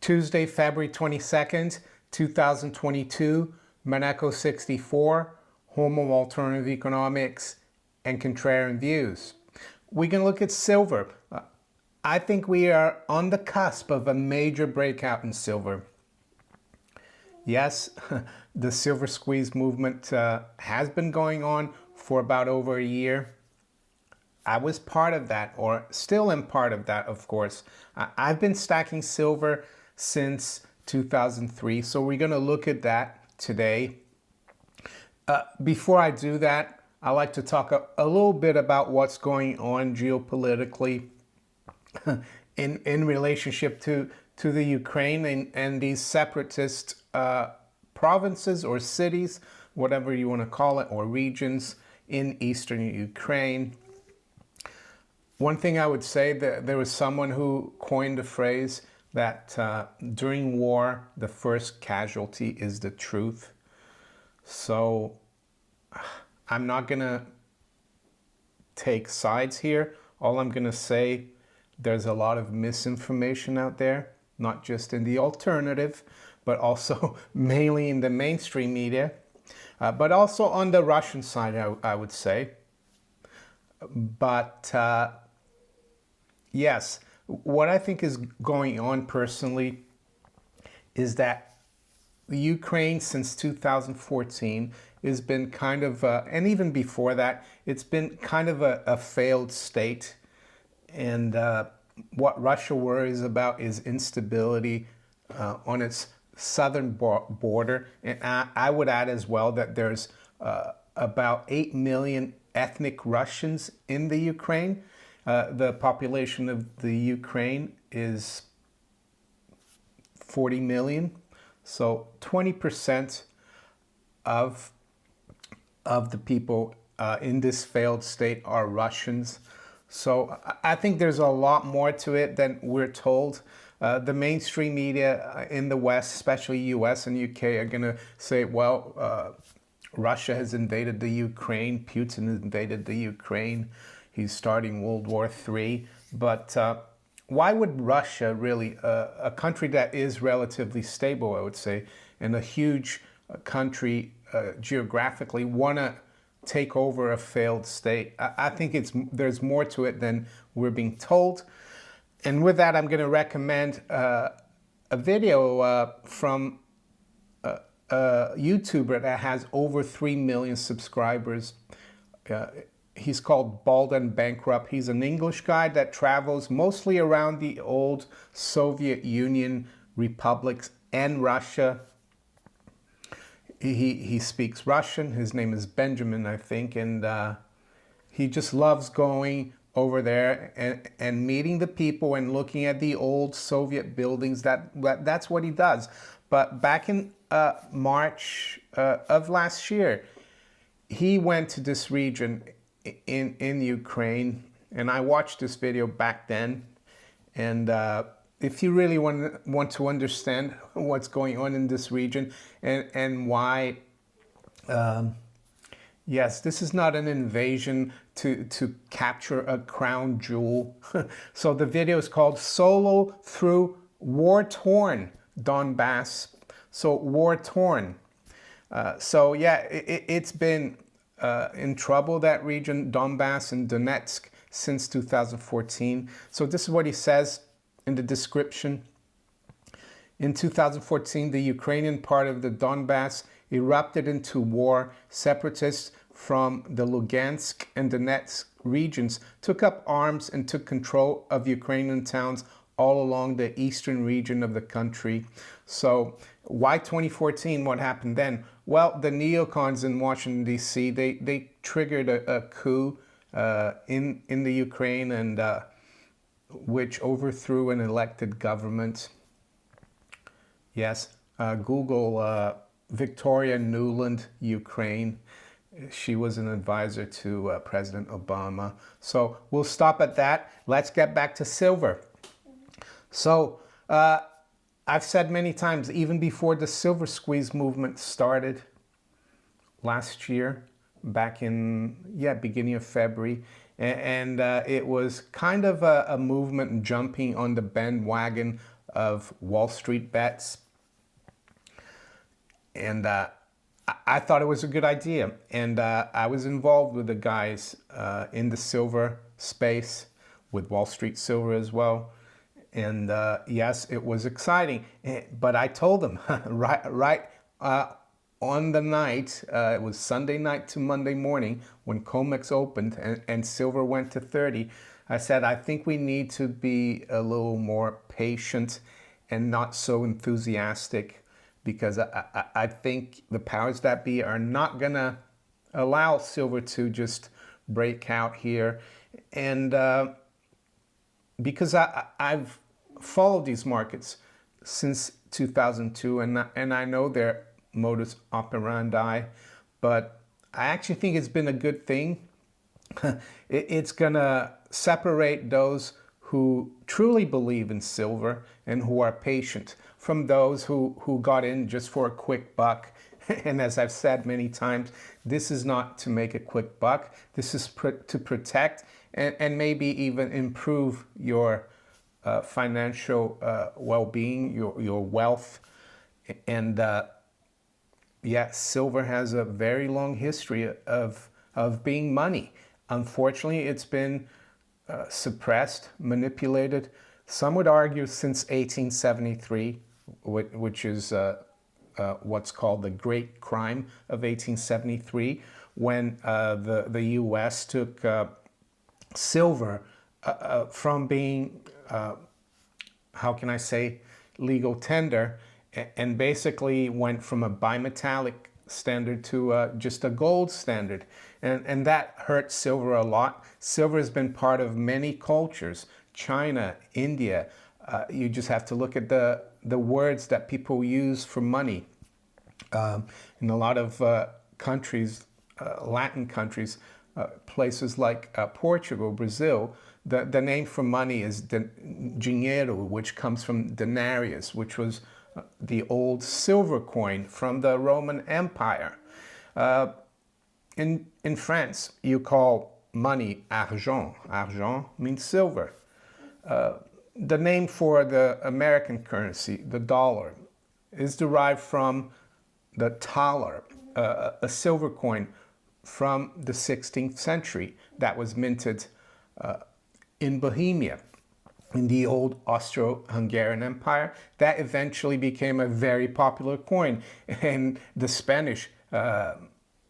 Tuesday, February 22nd, 2022, Monaco 64, home of alternative economics and contrarian views. We can look at silver. I think we are on the cusp of a major breakout in silver. Yes, the silver squeeze movement has been going on for about over a year. I was part of that, or still am part of that, of course. I've been stacking silver since 2003, so we're going to look at that today. Before I do that, I'd like to talk a little bit about what's going on geopolitically in relationship to the Ukraine and these separatist provinces or cities, whatever you want to call it, or regions in eastern Ukraine. One thing I would say, that there was someone who coined the phrase that during war, the first casualty is the truth. So I'm not going to take sides here. All I'm going to say, there's a lot of misinformation out there, not just in the alternative, but also mainly in the mainstream media, but also on the Russian side, I would say. But yes, what I think is going on personally is that the Ukraine since 2014 has been kind of, and even before that, it's been kind of a failed state. And what Russia worries about is instability on its southern border. And I would add as well that there's about 8 million ethnic Russians in the Ukraine. The population of the Ukraine is 40 million. So 20% of the people in this failed state are Russians. So I think there's a lot more to it than we're told. The mainstream media in the West, especially US and UK, are going to say, well, Russia has invaded the Ukraine, Putin has invaded the Ukraine, he's starting World War III. But why would Russia really, a country that is relatively stable, I would say, and a huge country geographically, want to take over a failed state? I think there's more to it than we're being told. And with that, I'm going to recommend a video from a YouTuber that has over 3 million subscribers. He's called Bald and Bankrupt. He's an English guy that travels mostly around the old Soviet Union republics and Russia. He speaks Russian. His name is Benjamin, I think, and he just loves going over there and meeting the people and looking at the old Soviet buildings. That's what he does. But back in March of last year, he went to this region in Ukraine, and I watched this video back then. And if you really want to understand what's going on in this region and why, yes, this is not an invasion to capture a crown jewel. So the video is called Solo Through War-Torn Donbass. So war-torn. So yeah, it's been in trouble, that region, Donbass and Donetsk, since 2014. So this is what he says in the description. In 2014, the Ukrainian part of the Donbass erupted into war. Separatists from the Lugansk and Donetsk regions took up arms and took control of Ukrainian towns all along the eastern region of the country. So why 2014? What happened then? Well, the neocons in Washington, D.C., they triggered a coup in the Ukraine, and which overthrew an elected government. Yes, Google Victoria Nuland, Ukraine. She was an advisor to President Obama. So we'll stop at that. Let's get back to silver. So I've said many times, even before the silver squeeze movement started last year, back in, beginning of February, and it was kind of a movement jumping on the bandwagon of Wall Street bets. And I thought it was a good idea. And I was involved with the guys in the silver space, with Wall Street Silver as well. And yes, it was exciting. But I told them right on the night, it was Sunday night to Monday morning when COMEX opened and silver went to 30. I said, I think we need to be a little more patient and not so enthusiastic, because I think the powers that be are not going to allow silver to just break out here. And because I've followed these markets since 2002, and I know their modus operandi, but I actually think it's been a good thing. It's going to separate those who truly believe in silver and who are patient from those who got in just for a quick buck. And as I've said many times, this is not to make a quick buck. This is to protect and maybe even improve your financial well-being, your wealth. And yeah, silver has a very long history of being money. Unfortunately, it's been suppressed, manipulated. Some would argue since 1873, which is what's called the Great Crime of 1873, when the U.S. took silver from being, how can I say, legal tender, and basically went from a bimetallic standard to just a gold standard. And that hurt silver a lot. Silver has been part of many cultures, China, India. You just have to look at the words that people use for money. In a lot of countries, Latin countries, places like Portugal, Brazil, the name for money is dinheiro, which comes from denarius, which was the old silver coin from the Roman Empire. In France, you call money argent. Argent means silver. The name for the American currency, the dollar, is derived from the thaler, a silver coin from the 16th century that was minted in Bohemia, in the old Austro-Hungarian Empire. That eventually became a very popular coin, and the Spanish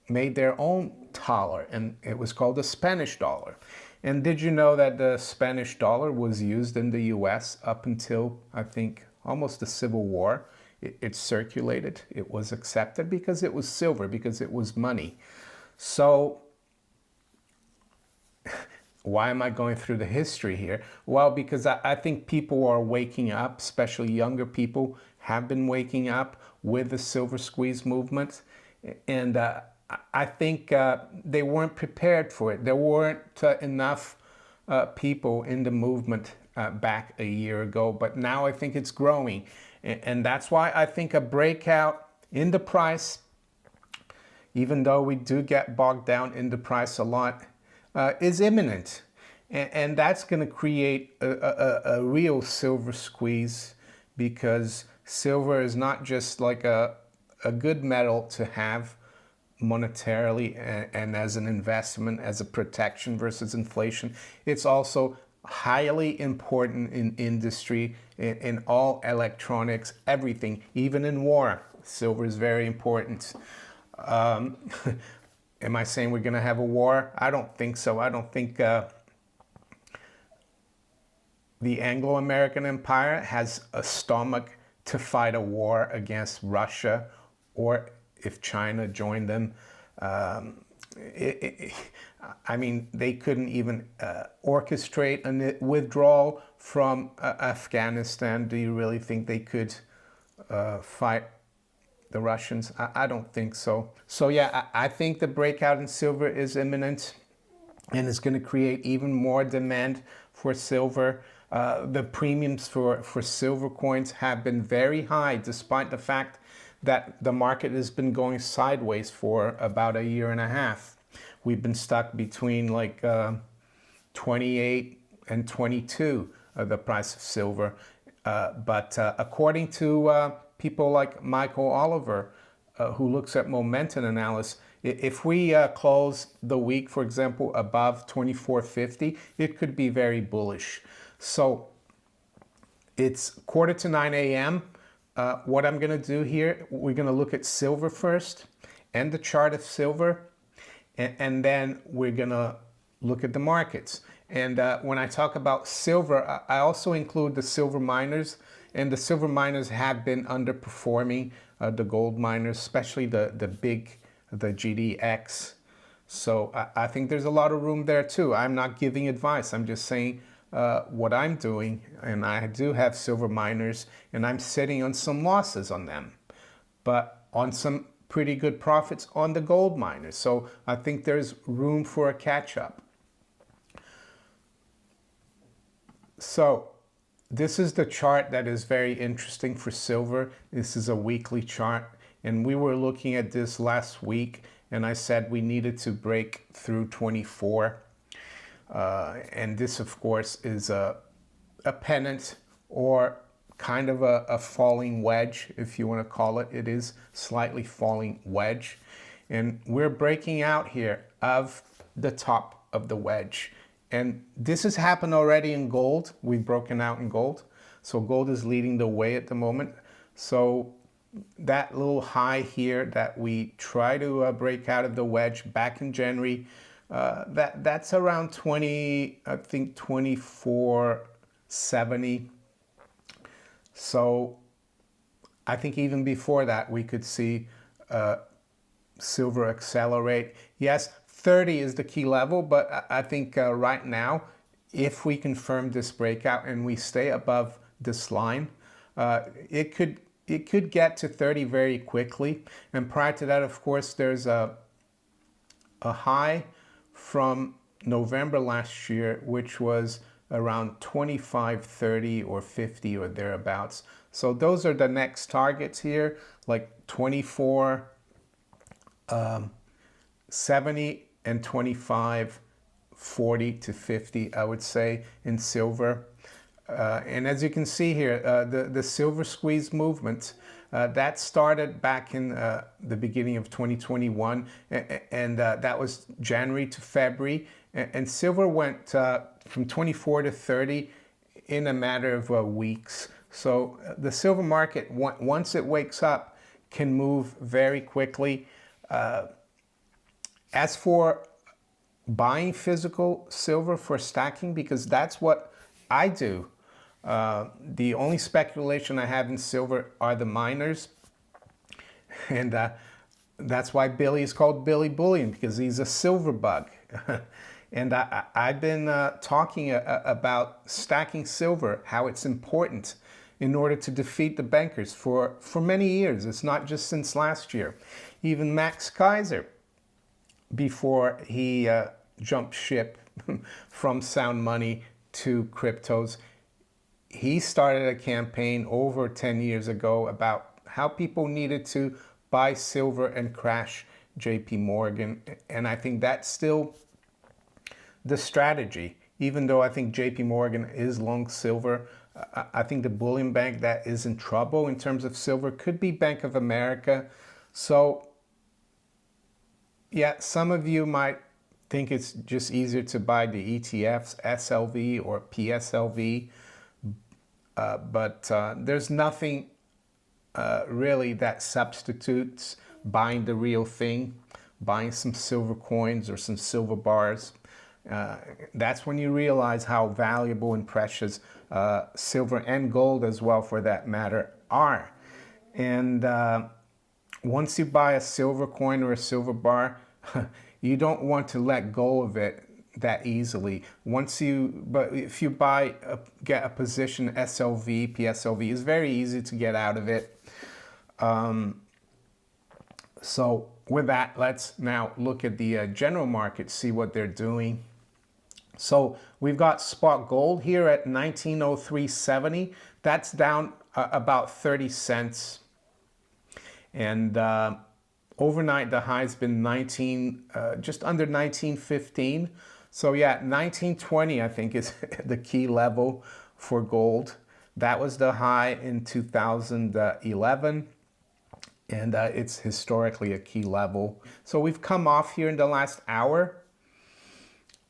made their own thaler, and it was called the Spanish dollar. And did you know that the Spanish dollar was used in the US up until, I think, almost the Civil War? It circulated, it was accepted because it was silver, because it was money. So why am I going through the history here? Well, because I think people are waking up, especially younger people have been waking up with the silver squeeze movement. And I think they weren't prepared for it. There weren't enough people in the movement back a year ago, but now I think it's growing. And that's why I think a breakout in the price, even though we do get bogged down in the price a lot, is imminent. And that's going to create a real silver squeeze, because silver is not just like a good metal to have monetarily and as an investment, as a protection versus inflation. It's also highly important in industry, in all electronics, everything, even in war. Silver is very important. Am I saying we're going to have a war? I don't think so. I don't think the Anglo-American Empire has a stomach to fight a war against Russia, or if China joined them. I mean, they couldn't even orchestrate a withdrawal from Afghanistan. Do you really think they could fight the Russians? I don't think so. So yeah, I think the breakout in silver is imminent, and it's going to create even more demand for silver. The premiums for silver coins have been very high, despite the fact that the market has been going sideways for about a year and a half. We've been stuck between like 28 and 22, the price of silver. But according to people like Michael Oliver, who looks at momentum analysis, if we close the week, for example, above 2450, it could be very bullish. So it's 8:45 a.m. What I'm going to do here, we're going to look at silver first and the chart of silver, and then we're going to look at the markets. And when I talk about silver, I also include the silver miners, and the silver miners have been underperforming the gold miners, especially the GDX. So I think there's a lot of room there too. I'm not giving advice. I'm just saying what I'm doing, and I do have silver miners, and I'm sitting on some losses on them, but on some pretty good profits on the gold miners. So I think there's room for a catch-up. So this is the chart that is very interesting for silver. This is a weekly chart, and we were looking at this last week, and I said we needed to break through 24. And this, of course, is a pennant, or kind of a falling wedge, if you want to call it. It is slightly falling wedge. And we're breaking out here of the top of the wedge. And this has happened already in gold. We've broken out in gold. So gold is leading the way at the moment. So that little high here that we try to break out of the wedge back in January, that's around 2470. So I think even before that, we could see silver accelerate. Yes, 30 is the key level, but I think right now, if we confirm this breakout and we stay above this line, it could get to 30 very quickly. And prior to that, of course, there's a high from November last year, which was around 25.30 or 50 or thereabouts. So those are the next targets here, like 24.70 and 25.40 to 50, I would say, in silver. And as you can see here, the silver squeeze movement, that started back in the beginning of 2021, and that was January to February. And silver went from 24 to 30 in a matter of weeks. So the silver market, once it wakes up, can move very quickly. As for buying physical silver for stacking, because that's what I do, the only speculation I have in silver are the miners. And that's why Billy is called Billy Bullion, because he's a silver bug. And I've been talking about stacking silver, how it's important in order to defeat the bankers for many years. It's not just since last year. Even Max Kaiser, before he jumped ship from sound money to cryptos, he started a campaign over 10 years ago about how people needed to buy silver and crash JP Morgan. And I think that's still the strategy. Even though I think JP Morgan is long silver, I think the bullion bank that is in trouble in terms of silver could be Bank of America. So yeah, some of you might think it's just easier to buy the ETFs, SLV or PSLV, but there's nothing really that substitutes buying the real thing, buying some silver coins or some silver bars. That's when you realize how valuable and precious silver and gold as well, for that matter, are. And once you buy a silver coin or a silver bar, you don't want to let go of it that easily. But if you get a position SLV, PSLV, it's very easy to get out of it. So with that, let's now look at the general market, see what they're doing. So we've got spot gold here at 1903.70. That's down about 30 cents. And overnight, the high's been just under 1915. So yeah, 1920, I think, is the key level for gold. That was the high in 2011, and it's historically a key level. So we've come off here in the last hour.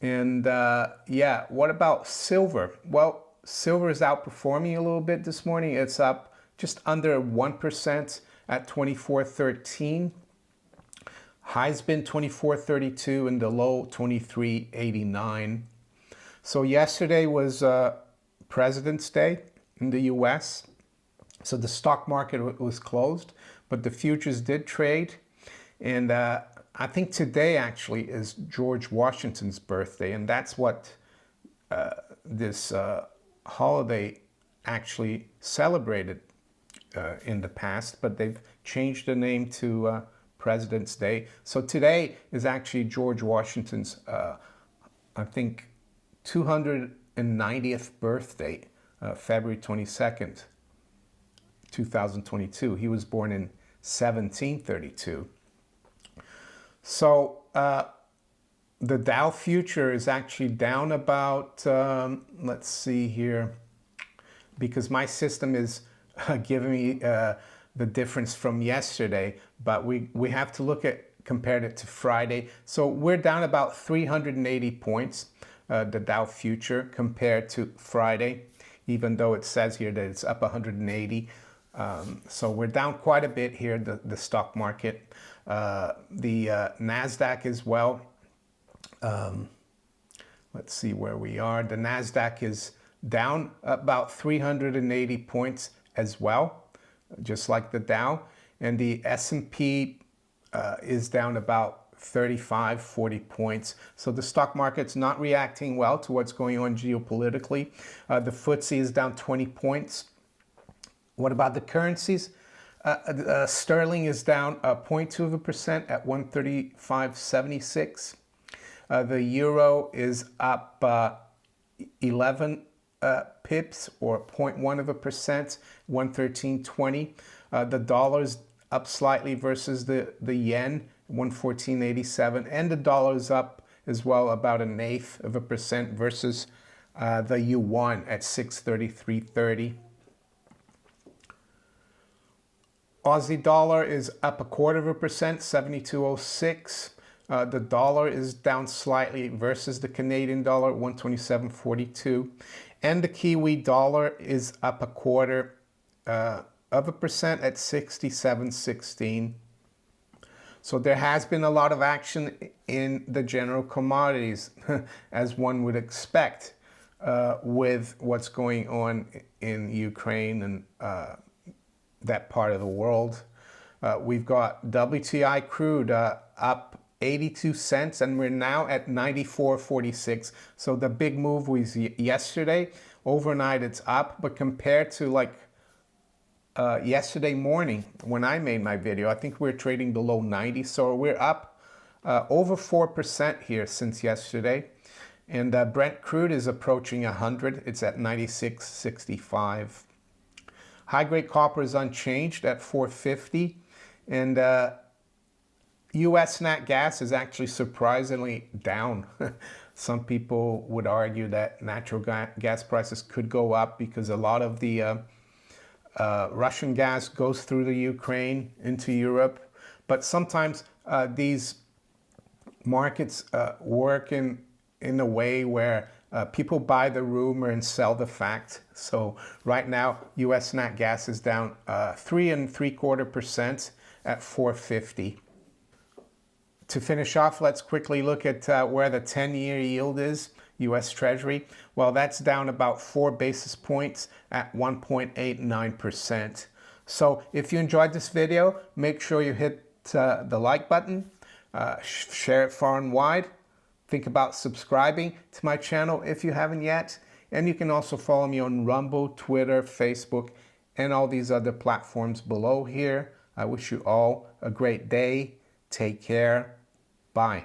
And yeah, what about silver? Well, silver is outperforming a little bit this morning. It's up just under 1% at 24.13. High's been 24.32 and the low 23.89. So yesterday was President's Day in the US. So the stock market was closed, but the futures did trade. And I think today actually is George Washington's birthday, and that's what this holiday actually celebrated in the past, but they've changed the name to President's Day. So today is actually George Washington's, I think, 290th birthday, February 22nd, 2022. He was born in 1732. So the Dow future is actually down about, let's see here, because my system is giving me the difference from yesterday, but we have to look at, compared it to Friday. So we're down about 380 points, the Dow future compared to Friday, even though it says here that it's up 180. So we're down quite a bit here, the stock market. The NASDAQ as well. Let's see where we are. The NASDAQ is down about 380 points as well, just like the Dow. And the S&P is down about 40 points. So the stock market's not reacting well to what's going on geopolitically. The FTSE is down 20 points. What about the currencies? Sterling is down 0.2% at 135.76. The euro is up 11 pips or 0.1%, 113.20. The dollar's up slightly versus the yen, 114.87, and the dollar's up as well about 0.1% versus the yuan at 633.30. Aussie dollar is up 0.25%, 72.06. The dollar is down slightly versus the Canadian dollar, 127.42. And the Kiwi dollar is up 0.25% at 67.16. So there has been a lot of action in the general commodities, as one would expect, with what's going on in Ukraine and that part of the world. We've got WTI crude up 82 cents, and we're now at 94.46. So the big move was yesterday. Overnight it's up, but compared to like yesterday morning when I made my video, I think we're trading below 90. So we're up over 4% here since yesterday. And Brent crude is approaching 100. It's at 96.65. High-grade copper is unchanged at 450. And U.S. nat gas is actually surprisingly down. Some people would argue that natural gas prices could go up because a lot of the Russian gas goes through the Ukraine into Europe. But sometimes these markets work in a way where people buy the rumor and sell the fact. So right now, U.S. nat gas is down 3.75% at 450. To finish off, let's quickly look at where the 10-year yield is, U.S. Treasury. Well, that's down about 4 basis points at 1.89%. So if you enjoyed this video, make sure you hit the like button, share it far and wide. Think about subscribing to my channel if you haven't yet. And you can also follow me on Rumble, Twitter, Facebook, and all these other platforms below here. I wish you all a great day. Take care. Bye.